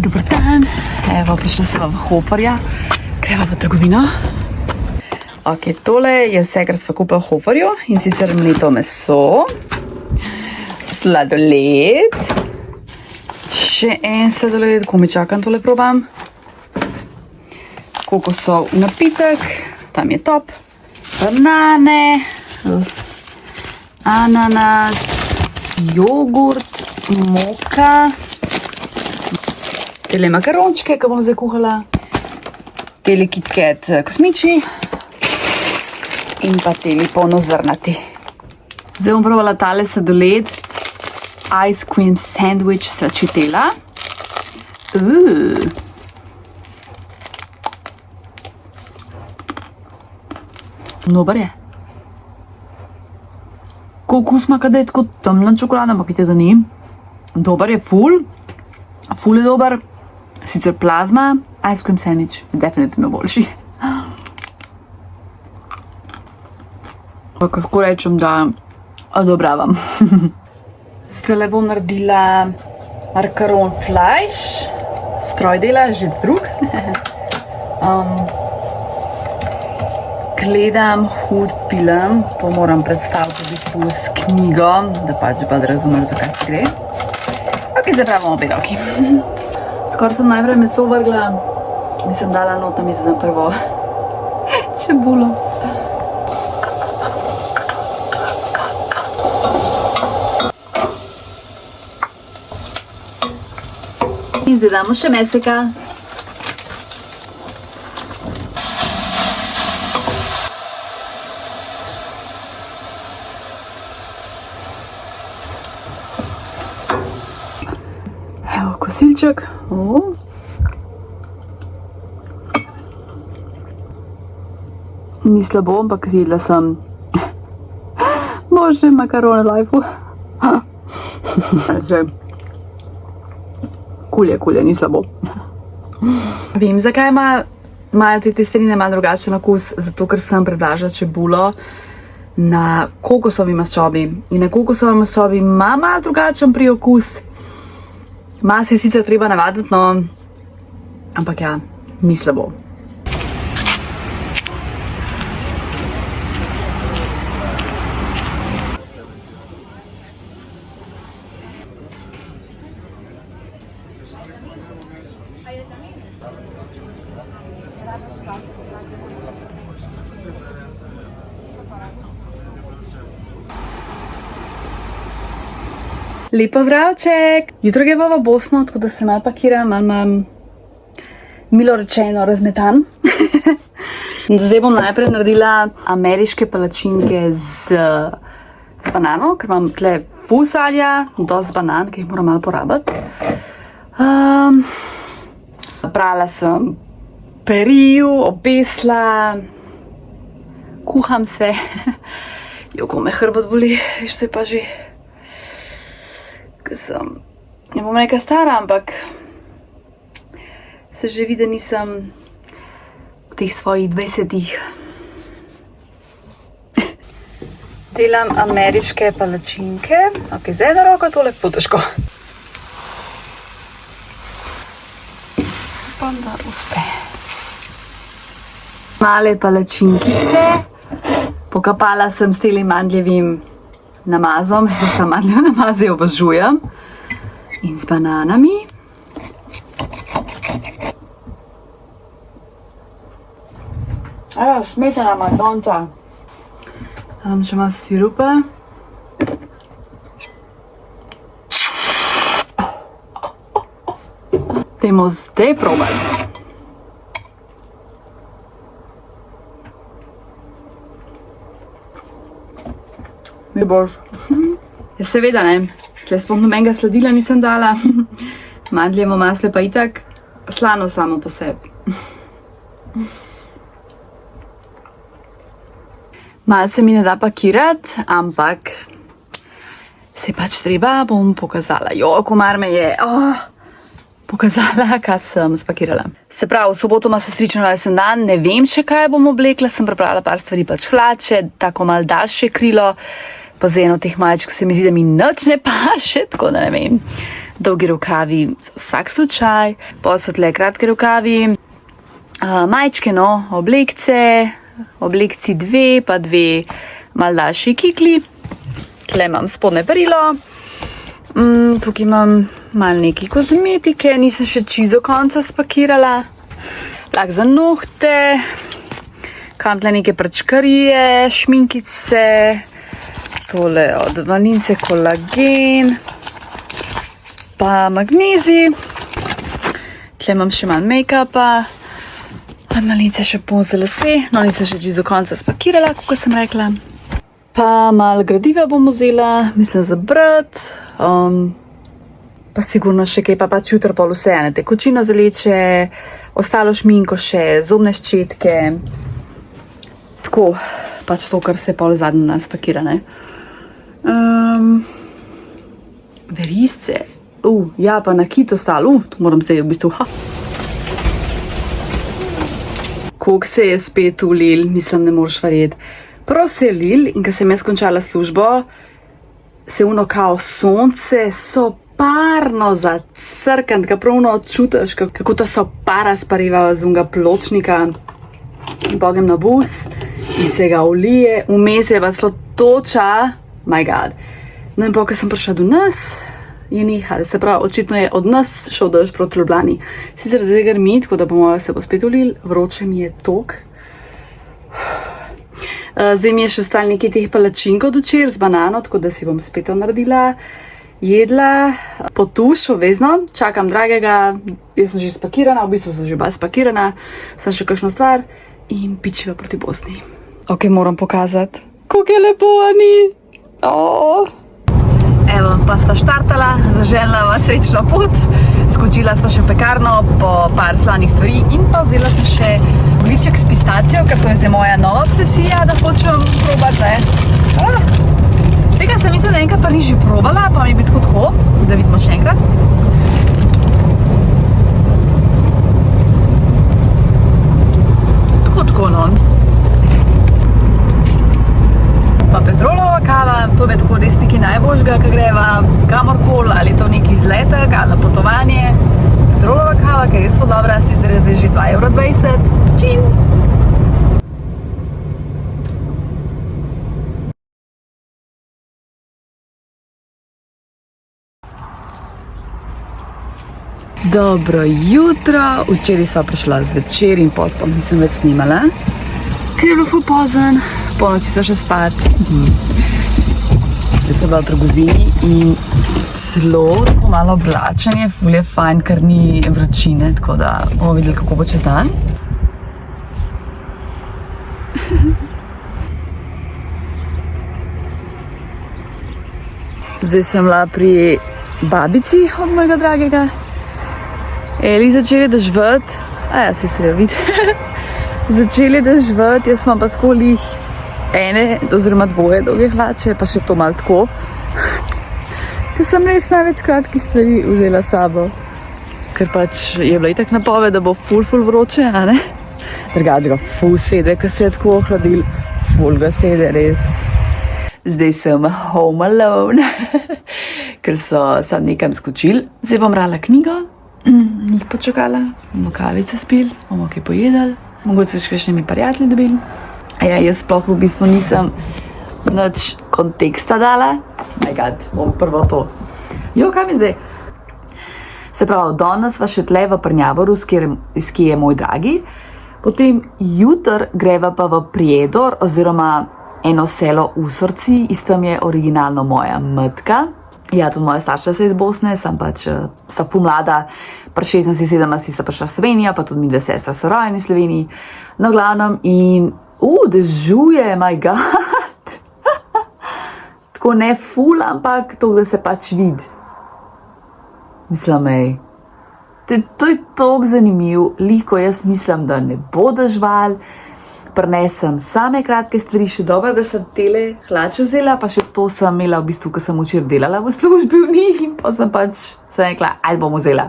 Dober dan, evo, prišla sem v Hoferja, greva v trgovino. Ok, tole je vse, kar sva kupila v Hoferju, in sicer mleto meso, sladoled, še en sladoled, ko mi čakam, tole probam, kokosov napitek, tam je top, banane, ananas, jogurt, moka, tele makarončke, ki bom zdaj kuhala, tele KitKat kosmiči in pa tele polnozrnati. Zdaj bom probala tale sladoled, ice cream sandwich stracciatella. Dober je. Okus ima, kada je tako temna čokolada, ampak vidite, da ni. Dober je, ful je dober. Sicer plazma, ice cream sandwich je definitivno boljši. Kako rečem, da odobravam. Zdaj bom naredila makaron flash, stroj dela, že drug. Gledam hud film, to moram predstaviti v bistvu s knjigo, da pač pa razumem, zakaj se gre. Ok, zdaj pa bomo opet roki. Skoraj sem najprej meso vrgla, mi sem dala nota, mislim, da prvo čebulo. In zdaj damo še meseka. Evo, kosilček. Ni slabo, ampak jedla sem boljše makarone lifeu. Kulje, ni slabo. Vem, zakaj imajo te testenine malo drugačen okus, zato ker sem preblažila čebulo na kokosovi maščobi. In na kokosovi maščobi ima malo drugačen priokus. Malo se je sicer treba navaditi, no, ampak ja, ni slabo. Lep pozdravček! Jutro greva v Bosno, tako da se malo pakiram, malo imam milo rečeno razmetan. Zdaj bom najprej naredila ameriške palačinke z banano, ker imam tle ful sadja, dosti banan, ki jih moram malo porabiti. Napravila sem peril, obesla, kuham se. Ko me hrbet boli, što je pa že... Ne bom neka stara, ampak se že vidi, da nisem v teh svojih 20-ih. Delam ameriške palačinke. Ok, zdaj na roko, to lepo težko. Upam, da uspe. Male palačinkice. Pokapala sem s telim mandljevim namazom, jaz ta mandljev namaze obožujem. In z bananami. Evo, smetana madonca. Dam še malo sirupa. Dajmo zdaj probati. Mi boš. Ja, seveda ne. Tle sploh nobenega sladila nisem dala. Mandljevo maslo pa itak slano samo po sebi. Malo se mi ne da pakirati, ampak se pač treba, bom pokazala. Komar me je pokazala, kaj sem spakirala. Se pravi, v soboto ima sestričen rojsten dan, ne vem še kaj bom oblekla, sem prepravila par stvari, pač hlače, tako malo daljše krilo, Pa za eno teh majčk se mi zdi, da mi nič ne paše, tako da ne vem. Dolgi rokavi za vsak slučaj, pa so tle kratke rokavi, majčke, no, oblekci 2, pa 2 mal daljši kikli. Tle imam spodne perilo, tukaj imam mal neki kozmetike, nisem še čisto do konca spakirala, lak za nohte, kam tle neke prečkarije, šminkice, tole od Vanince kolagen, pa magnezij, tle imam še manj make-upa, malice še pol za lase, no nisem še čisto do konca spakirala, kako sem rekla. Pa malo gradiva bom vzela, mislim za brat, pa sigurno še kaj, pa pač jutro pol vse, ne, tekočino za leče, ostalo šminko še, zobne ščetke, tako, pač to, kar se pol zadnje nas pakira, ne. Verisce, ja, pa nakit ostalo, to moram zdaj v bistvu, Koliko se je spet ulil, mislim, ne moreš verjeti. Prav se je lil in ko sem jaz končala službo, se uno kao sonce soparno zacrkant, ka prav uno čutiš, kako ta sopara spariva z unga pločnika in pogem na bus in se ga ulije, vmes je pa zelo toča, my god. No in ko sem prišla do nas, je nehal, se pravi, očitno je od nas šel dež proti Ljubljani. Sicer da je grmi, tako da bomo se bo spet ulil, vroče mi je tok. Zdaj mi je še ostalo nekaj teh palačinkov dočer z banano, tako da si bom spet to naredila. Jedla, potuš obvezno, čakam dragega, jaz sem že spakirana, v bistvu sem že bolj spakirana, sem še kakšno stvar in pičiva proti Bosni. Ok, moram pokazati, kako je lepo, Ani. Evo, pa sva štartala, zaželjela vam srečno pot, skočila sva še v pekarno po par slanih stvari in pa vzela sem še vliček s pistacijo, ker to je zdaj moja nova obsesija, da hočem probati, ne. Tega sem mislila, da enkrat pa ni že probala, pa mi bi tako, da vidimo še enkrat. Tako, no. Pa petrolova kava, to je tako res nekaj najboljšega, ko greva kamorkoli, ali to neki izletek, ali na potovanje. Petrolova kava, ker je res dobra, sicer je zdaj že 2,20 €. Čin! Dobro jutro, včeraj sva prišla zvečer in pospom nisem več snimala, ker je bilo ful pozen, polnoči so še spat. Zdaj sem bila v trgovini in celo tako malo oblačenje, ful je fajn, ker ni vročine, tako da bomo videli, kako bo čez dan. Zdaj sem bila pri babici od mojega dragega. Eli začeli dežvati, si se jo vidi. Začeli dežvati, jaz imam pa tako lih ene, oziroma dvoje dolge hlače, pa še to malo tako. Ker sem res največ kratkih stvari vzela s sabo. Ker pač je bila itak napoved, da bo ful vroče, a ne? Drugač ga ful sede, ker se je tako ohladil, ful ga sede, res. Zdaj sem home alone, ker so sam nekam skočili. Zdaj bom brala knjigo, njih počakala, bomo kavice spili, bomo kaj pojedali. Mogoče še kakšnimi prijatelji dobili. Jaz sploh v bistvu nisem nič konteksta dala. My god, bom prvo to. Kaj mi zdaj? Se pravi, danes sva še tle v Prnjavoru, iz kje je moj dragi. Potem jutr greva pa v Prijedor, oziroma eno selo Usorci, iz tam je originalno moja matka. Ja, tudi moja starša se iz Bosne, sem pač sta ful mlada, pri 16-17 sta prišla v Slovenijo, pa tudi mi dve sestra so rojeni v Sloveniji. No, glavnem, in dežuje, my god. Tako ne ful, ampak to, da se pač vidi. Mislim, to je toliko zanimiv, liko jaz mislim, da ne bo dežval. Prinesem same kratke stvari, še dobro, da sem tele hlače vzela, pa še to sem imela v bistvu, ko sem včeraj delala v službi v njih in pa sem pač rekla, ajde bom vzela.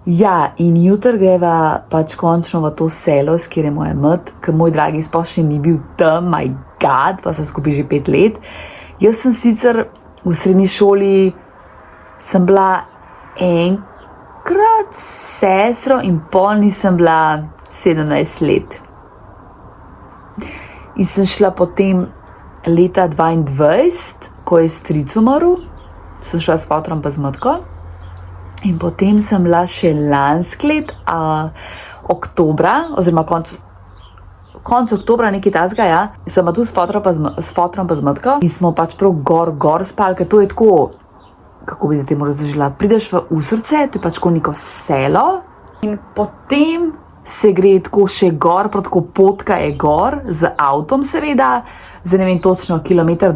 Ja, in jutr greva pač končno v to selo, s kjer je moja mat, ker moj dragi sploh še ni bil tam, my god, pa sem skupaj že 5 let. Jaz sem sicer v srednji šoli sem bila enkrat sestro in pol nisem bila 17 let. In sem šla potem leta 22, ko je stric umrl, sem šla s fotrom pa z matko. In potem sem bila še lansk let, oktobra, oziroma konc oktobra, nekaj tazga, ja. Sem pa tu s fotrom pa z matko in smo pač prav gor spali, ker to je tako, kako bi se temu razložila, prideš v Usrce, to je pač tako neko selo in potem se gre tako še gor, prav tako potka je gor, z avtom seveda, zdaj ne vem točno, 1-2 kilometra.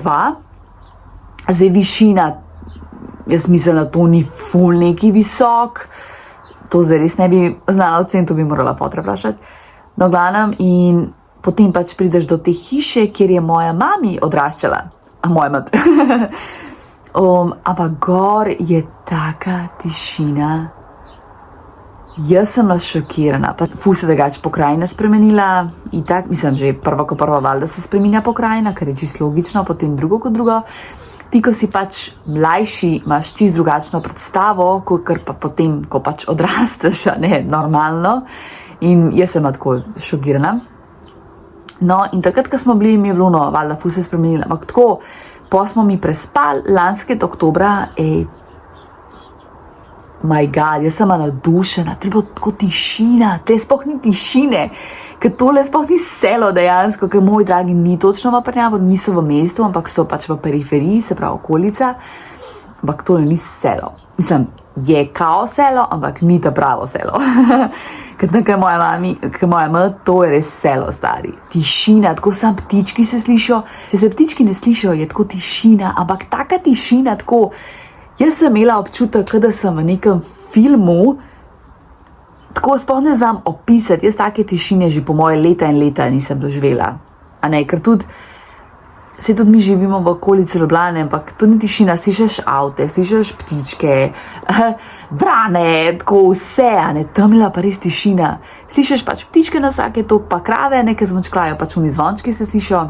Zdaj višina, jaz mislim, da to ni ful neki visok, to zdaj res ne bi znala oceniti, to bi morala fotra vprašati. No, glavnem, in potem pač prideš do te hiše, kjer je moja mami odraščala, moja mat. Ampak gor je taka tišina. Jaz sem bila šokirana, pa ful se drugače pokrajina spremenila, in tak, mislim, že prvo valjda se spreminja pokrajina, ker je čisto logično, potem drugo kot drugo. Ti, ko si pač mlajši, imaš čisto drugačno predstavo, ker pa potem, ko pač odrasteš, ne, normalno. In jaz sem tako šokirana. No, in takrat, ko smo bili, mi je bilo, no, valjda, ful se spremenila, ampak tako, po smo mi prespali lanskega oktobra, my god, jaz sem navdušena, treba tako tišina, tle sploh ni tišine, ker tole sploh ni selo dejansko, ker moj dragi ni točno v Prnjavu, niso v mestu, ampak so pač v periferiji, se pravi okolica, ampak tole ni selo. Mislim, je kao selo, ampak ni ta pravo selo. Ker nekaj moja mat, to je res selo, stari. Tišina, tako sam ptički se slišijo, če se ptički ne slišijo, je tako tišina, ampak taka tišina, tako. Jaz sem imela občutek, da sem v nekem filmu, tako sploh ne znam opisati, jaz take tišine že po moje leta in leta nisem doživela. A ne, ker tudi mi živimo v okolici Ljubljane, ampak to ni tišina, slišiš avte, slišiš ptičke, vrane, tako vse, a ne, tam je pa res tišina. Slišiš pač ptičke na vsake tok, pa krave, nekaj zvončklajo, pač oni zvončki se slišijo.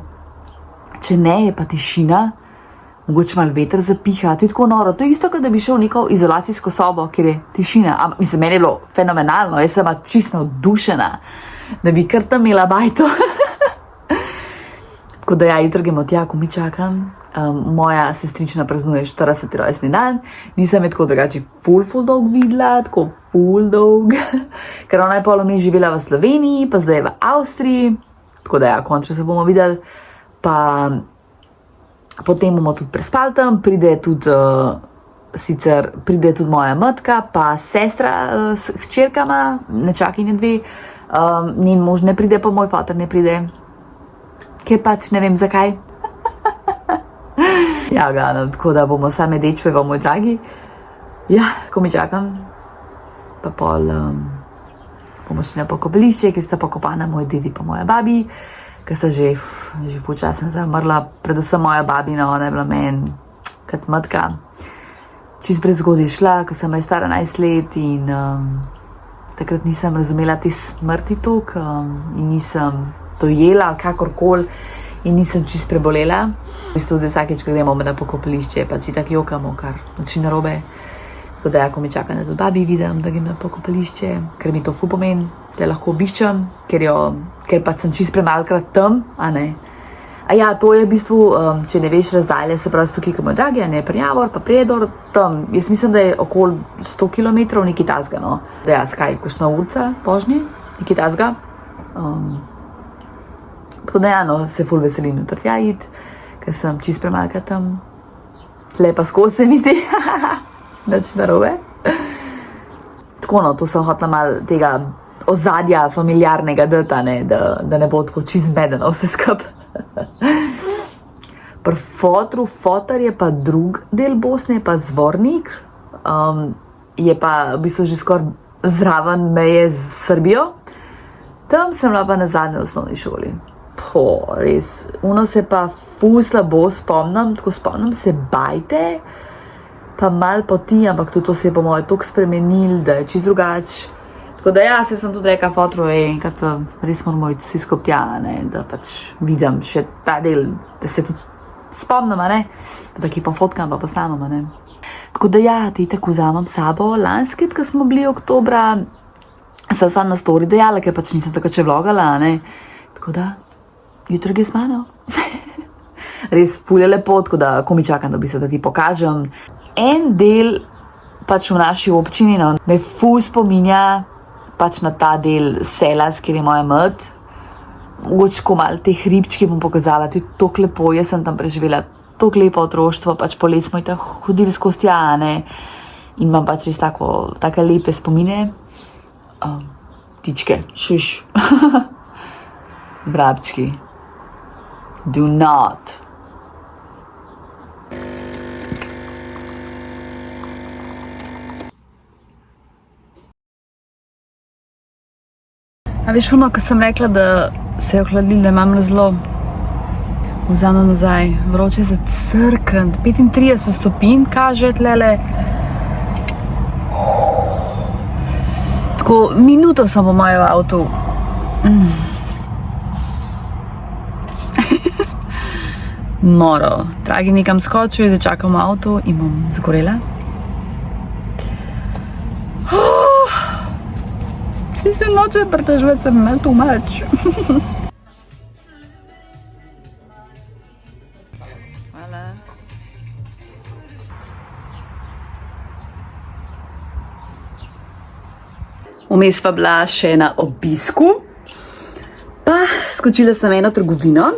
Če ne, je pa tišina. Mogoče malo veter zapiha, to je tako noro. To je isto, kot da bi šel v neko izolacijsko sobo, kjer je tišina. Mislim, meni je bilo fenomenalno, jaz sem čisto navdušena, da bi kar tam imela bajto. Tako da ja, jutro gremo tja, ko mi čakam. Moja sestrična praznuje 40. rojstni dan. Nisem je tako drugače ful dolg videla, tako ful dolg. Ker ona je pol mi živela v Sloveniji, pa zdaj je v Avstriji. Tako da ja, končno se bomo videli. Pa potem bomo tudi prespali tam, pride tudi moja matka, pa sestra s hčerkama, nečakaj 2, njen mož ne pride, pa moj fater ne pride, ker pač ne vem zakaj. Ja, gano, tako da bomo same dečve, moj dragi. Ja, ko mi čakam, pa pol bomo šli na pokopališče, ker sta pokopana moj dedi pa moja babi, ker sta že ful časa zamrla, predvsem moja babina, ona je bila meni kot matka. Čist prezgodaj šla, ko sem bila stara 11 let in takrat nisem razumela te smrti toliko in nisem dojela kakorkoli in nisem čist prebolela. V bistvu zdaj vsakeč, ko gremo na pokopališče, pač itak jokamo, kar noči narobe. Tako da ja, ko mi čakam, da tudi babi vidim, da grem na pokopališče, ker mi to ful pomeni, da lahko obiščem, ker pač sem čist premalkrat tam, a ne. A ja, to je v bistvu, če ne veš razdalje, se pravi tukaj, ko moj dragi, a ne, Prnjavor, pa Predor, tam, jaz mislim, da je okoli 100 kilometrov nekaj tazga, no. Da ja, skaj, kakšna urca, požnje, nekaj tazga. Tako da ja, no, se ful veselim jutri tja iti, ker sem čist premalkrat tam. Tle pa skozi se mi zdi, nič narobe. Tako no, to sem hotela malo tega ozadja familiarnega data, ne, da ne bo tako čist zmedeno vse skup. Pri fotar je pa drug del Bosne, je pa Zvornik, je pa v bistvu že skoraj zraven meje z Srbijo. Tam sem bila pa na zadnji osnovni šoli. Res, uno se pa ful slabo spomnim se bajte, pa malo poti, ampak tudi to se je po moje toliko spremenil, da je čist drugače. Tako da ja, se sem tudi rekla fotru, enkrat pa res moramo iti vsi skupaj tja, ne, da pač vidim še ta del, da se tudi spomnim, ne, da ki pa fotkam pa posnamem, ne. Tako da ja, ti tako vzamem sabo. Lanskrat, ko smo bili oktobra, sem sam na story dejala, ker pač nisem takrat še vlogala, ne. Tako da, jutro gre s mano. Res ful je lepo, tako da ko mi čakam, da bi se da ti pokažem. En del pač v naši občini, no, me ful spominja pač na ta del sela, kjer je moja mat. Mogoče ko malo te hribčke bom pokazala, tudi toliko lepo, jaz sem tam preživela toliko lepo otroštvo, pač poleti smo tam hodili skozi tja, ne, in imam pač res take lepe spomine. Ptičke, šuš. Vrabčki. Do not. A veš ono, ko sem rekla, da se je ohladil, da imam zelo, vzamem nazaj, vroče je za crkant, 35 stopinj kaže tlele. Tako minuto sem po mojem avtu. Noro. Dragi nekam skočil, zdaj čakam v avtu in bom zgorela. Si se noče pritoževati, sem imel too much. Hvala. Vmes pa bila še na obisku, pa skočila sem eno trgovino.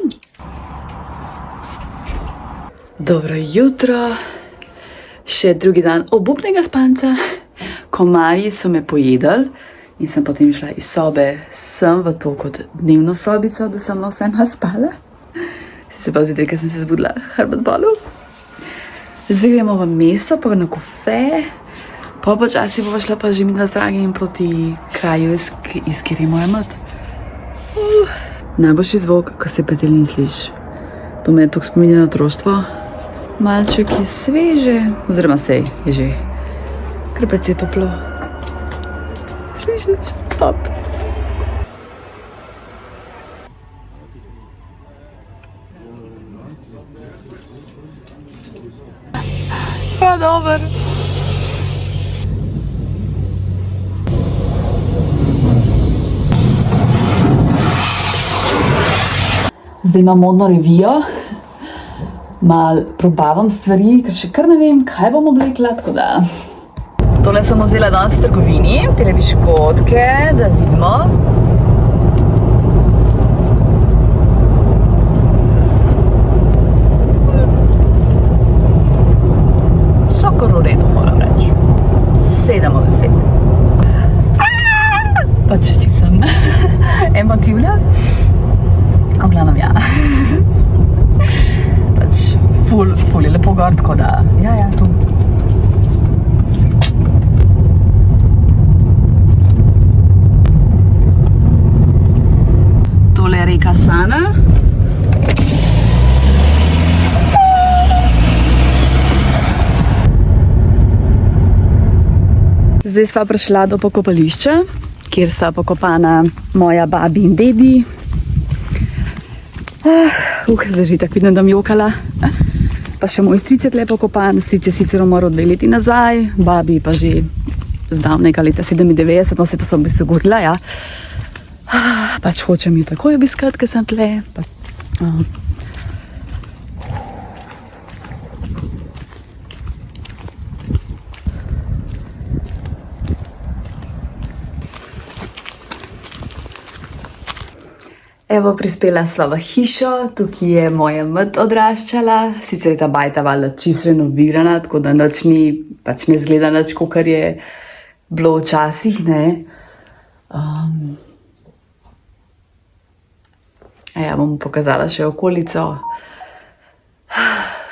Dobro jutro, še drugi dan obupnega spanca. Komarji so me pojedali. In sem potem šla iz sobe sem v to kot dnevno sobico, da sem vse naspala. Si se pa zjutraj, ker sem se zbudila, hrbet bolel. Zdaj gremo v mesto, pa na kofe. Pa počasi bova šla pa že midva z Dragim proti kraju, iz kjer je moja mat. Najboljši zvok, ko se petelin sliš. To me je toliko spominja na otroštvo. Malček je sveže, oziroma sej je že kar precej toplo. Slišiš? Top. Pa dober. Zdaj imam modno revijo. Mal probavam stvari, ker še kar ne vem, kaj bom oblekla, tako da... Tole sem vzela danes v trgovini, tele biškotke, da vidimo. So kar v redu, moram reči. 7 od 10. Pač če sem emotivna. V glavnem, ja. Pač ful je lepo gor, tako da, ja, tu. Tole je reka Sana. Zdaj sva prišla do pokopališča, kjer sta pokopana moja babi in dedi. Zdaj že tako vidim, da mi jokala. Pa še moj stric je tle pokopan. Stric je sicer umrl 2 leti nazaj, babi pa že zdavnega leta 97, no se to sem v bistvu govorila, ja. Pač hočem jo takoj obiskati, ker sem tle. Evo, prispela sva v hišo, tukaj je moja mat odraščala, sicer je ta bajta valjda čisto renovirana, tako da nič ni, pač ne zgleda nič, kakor je bilo včasih, ne. Ja, bom pokazala še okolico.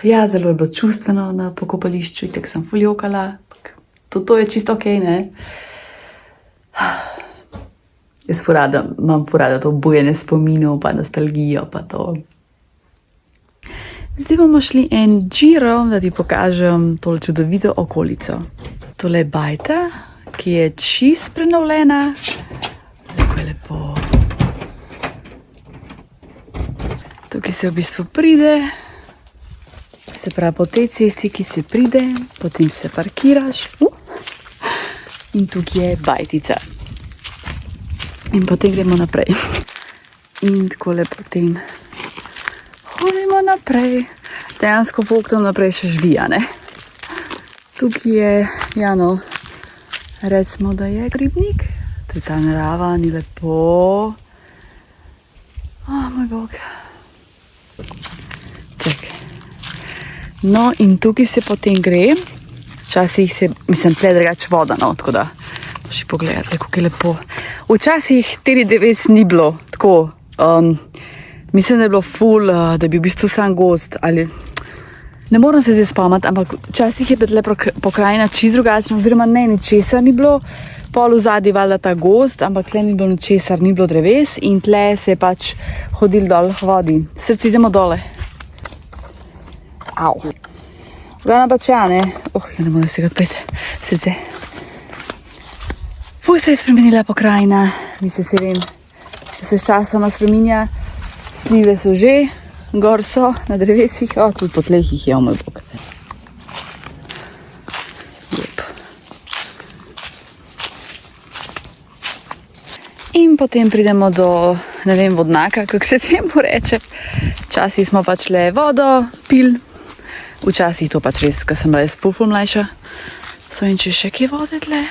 Ja, zelo je bilo čustveno na pokopališču, itak sem ful jokala, to je čisto okej, ne. Jaz imam ful rada to bujanje spominov, pa nostalgijo, pa to. Zdaj bomo šli en giro, da ti pokažem tole čudovito okolico. Tole je bajta, ki je čist prenovljena. Tako je lepo. Tukaj se v bistvu pride. Se pravi, po tej cesti, ki se pride, potem se parkiraš. In tukaj je bajtica. In potem gremo naprej. In takole potem hodimo naprej. Dejansko folk tam naprej še žvija, ne? Tukaj je, Jano, recimo, da je ribnik. To je ta narava, ni lepo. Moj bog. Čakaj. No, in tukaj se potem gre. Včasih se, mislim, tle drugače voda, no, tako da še pogledati, kako je lepo. Včasih teri devet ni bilo, tako, mislim, da je bilo ful, da bi v bistvu sam gozd, ali, ne moram se zdaj spomniti, ampak včasih je tle pokrajina čisto drugačna, oziroma ne, ničesar ni bilo, pol v zadnji valjda ta gozd, ampak tle ni bilo ničesar, ni bilo dreves in tle se je pač hodil dol k vodi. Srce idemo dole. Au. Zgledam pač ja, ne? Ja ne moram se ga odpeti. Srce. Ful se je spremenila pokrajina. Mislim, se vem, da se s časoma spreminja. Slive so že, gor so, na drevesih, tudi po tleh jih je, moj bog. Lep. In potem pridemo do, ne vem, vodnaka, kako se temu reče. Včasih smo pač le vodo pil. Včasih to pač res, ko sem bila jaz ful mlajša. So in če še kje vode tle.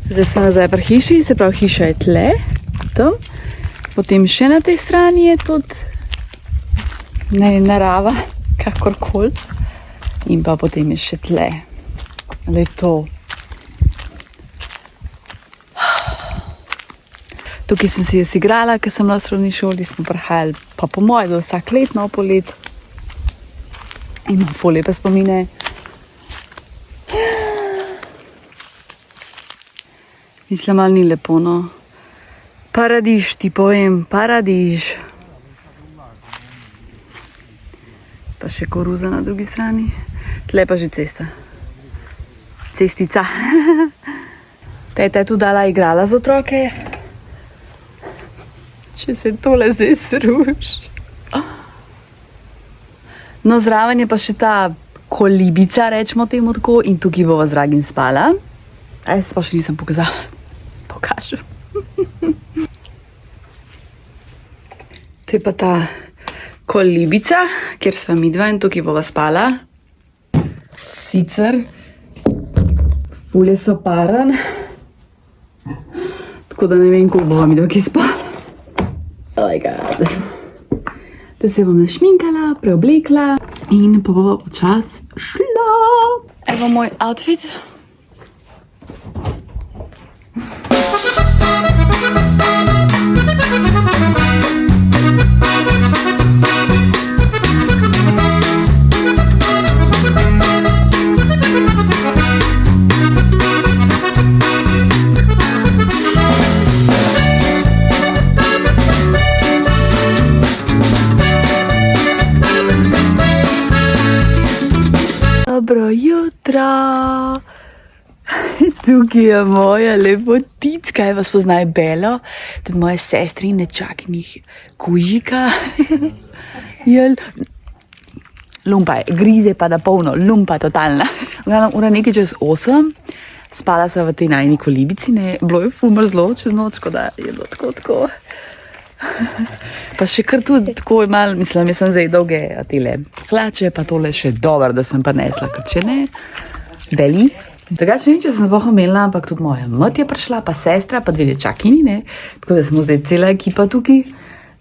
Zdaj sem nazaj pri hiši, se pravi hiša je tle, tam. Potem še na tej strani je tudi, ne vem, narava, kakorkoli. In pa potem je še tle. Le to. Tukaj sem si jaz igrala, ker sem bila v srednji šoli, smo prihajali pa po moje do vsak let, no, po let. In imam ful lepe spomine. Mislim, ali ni lepo, no. Paradiž, ti povem, paradiž. Pa še koruza na drugi strani. Tle pa že cesta. Cestica. Teta je tu dala igrala z otroke. Če se tole zdaj sruši. No, zraven je pa še ta kolibica, rečemo temu tako, in tukaj bova z Dragim spala. A jaz pa še nisem pokazala. Pokažem. To je pa ta kolibica, kjer sva midva in tukaj bova spala. Sicer ful je soparen. Tako da ne vem, koliko bova midva ki spala. Oh my god. Da se bom našminkala, preoblekla in pa bova počas šla. Evo moj outfit. Dobro jutro. Tukaj je moja lepoticka, vas poznaj Belo, tudi moje sestri in nečakinih kužika. Lumpa je, grize pa da polno, lumpa totalna. Ura nekaj čez 8, spala sem v tej najni kolibici, ne, bilo je ful mrzlo čez noč, da je bilo tako. Pa še kar tudi tako malo, mislim, jaz sem zdaj dolge tele hlače, pa tole še dobro, da sem pa nesla, ker če ne, Beli. Drugače ne, če sem zboh omenila, ampak tudi moja mat je prišla, pa sestra, pa 2 nečakini, ne, tako da smo zdaj cela ekipa tukaj,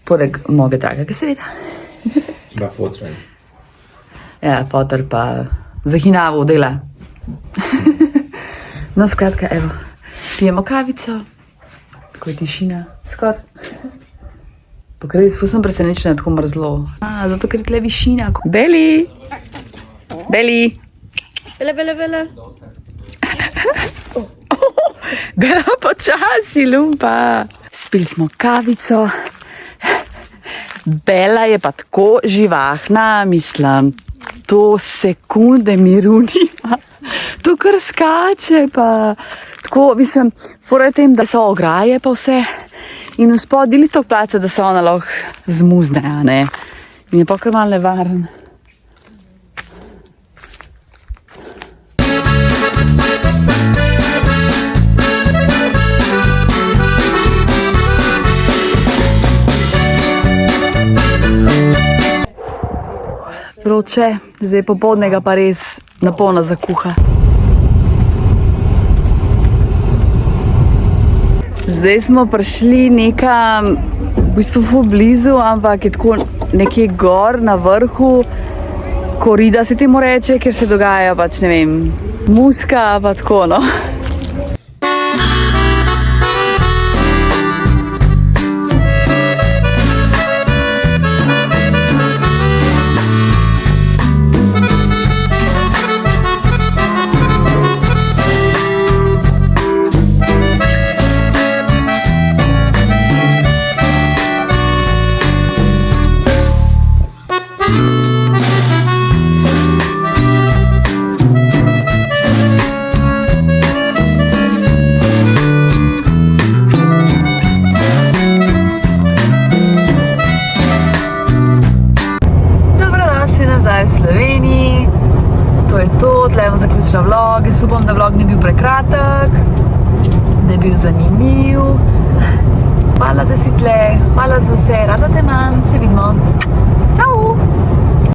poleg moga dragega seveda. Pa fotor. Ja, fotor pa zahinavo dela. No, skratka, evo, pijemo kavico, tako je tišina, skor. Pa ker res ful sem presenečena, tako mrzlo. Zato ker je tle višina. Beli! Beli! Bela. Bela počasi, lumpa. Spili smo kavico. Bela je pa tako živahna, mislim. to sekunde miru nima. To kar skače, pa tako, mislim, fora je tem, da so ograje pa vse in v spodili to place, da se ona lahko zmuzne, a ne. In je pa kar malo nevaren. Vroče, zdaj popoldnega pa res napolno zakuha. Zdaj smo prišli nekam, v bistvu ful blizu, ampak je tako nekje gor na vrhu, korida se temu reče, ker se dogajajo pač, ne vem, muska pa tako, no. V Sloveniji, to je to, tle bom zaključila vlog, jaz upam, da vlog ni bil prekratek, da je bil zanimiv. Hvala, da si tle, hvala za vse, rada te imam, se vidimo, čau!